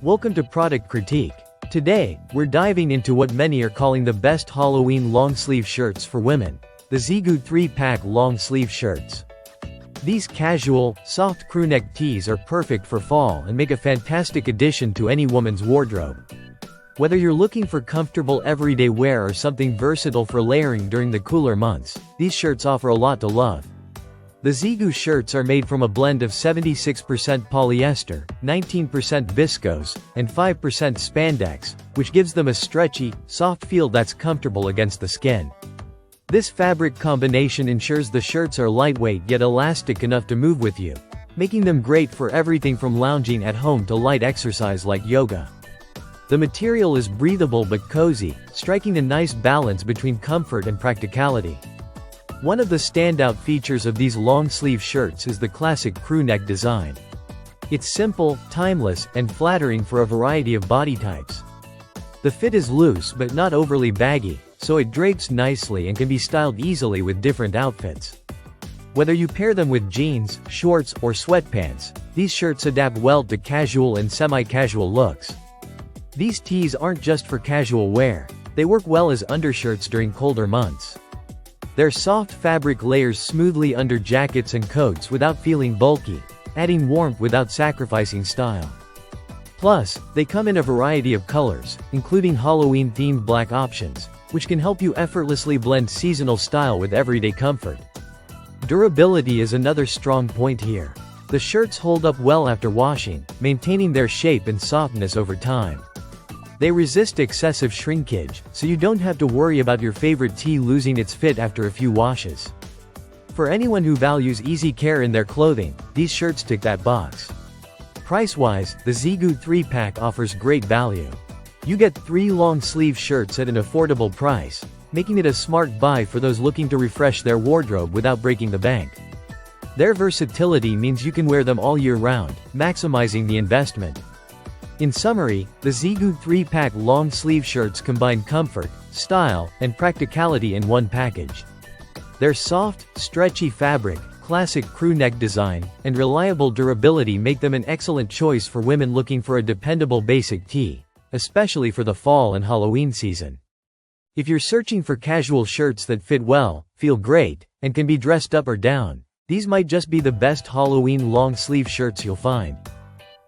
Welcome to Product Critique. Today, we're diving into what many are calling the best Halloween long-sleeve shirts for women, the Zeagoo 3-pack long-sleeve shirts. These casual, soft crewneck tees are perfect for fall and make a fantastic addition to any woman's wardrobe. Whether you're looking for comfortable everyday wear or something versatile for layering during the cooler months, these shirts offer a lot to love. The Zeagoo shirts are made from a blend of 76% polyester, 19% viscose, and 5% spandex, which gives them a stretchy, soft feel that's comfortable against the skin. This fabric combination ensures the shirts are lightweight yet elastic enough to move with you, making them great for everything from lounging at home to light exercise like yoga. The material is breathable but cozy, striking a nice balance between comfort and practicality. One of the standout features of these long-sleeve shirts is the classic crewneck design. It's simple, timeless, and flattering for a variety of body types. The fit is loose but not overly baggy, so it drapes nicely and can be styled easily with different outfits. Whether you pair them with jeans, shorts, or sweatpants, these shirts adapt well to casual and semi-casual looks. These tees aren't just for casual wear, they work well as undershirts during colder months. Their soft fabric layers smoothly under jackets and coats without feeling bulky, adding warmth without sacrificing style. Plus, they come in a variety of colors, including Halloween-themed black options, which can help you effortlessly blend seasonal style with everyday comfort. Durability is another strong point here. The shirts hold up well after washing, maintaining their shape and softness over time. They resist excessive shrinkage, so you don't have to worry about your favorite tee losing its fit after a few washes. For anyone who values easy care in their clothing, these shirts tick that box. Price-wise, the Zeagoo 3-pack offers great value. You get 3 long-sleeve shirts at an affordable price, making it a smart buy for those looking to refresh their wardrobe without breaking the bank. Their versatility means you can wear them all year round, maximizing the investment. In summary, the Zeagoo 3-pack long-sleeve shirts combine comfort, style, and practicality in one package. Their soft, stretchy fabric, classic crewneck design, and reliable durability make them an excellent choice for women looking for a dependable basic tee, especially for the fall and Halloween season. If you're searching for casual shirts that fit well, feel great, and can be dressed up or down, these might just be the best Halloween long-sleeve shirts you'll find.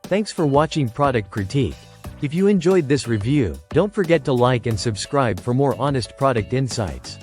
Thanks for watching Product Critique. If you enjoyed this review, don't forget to like and subscribe for more honest product insights.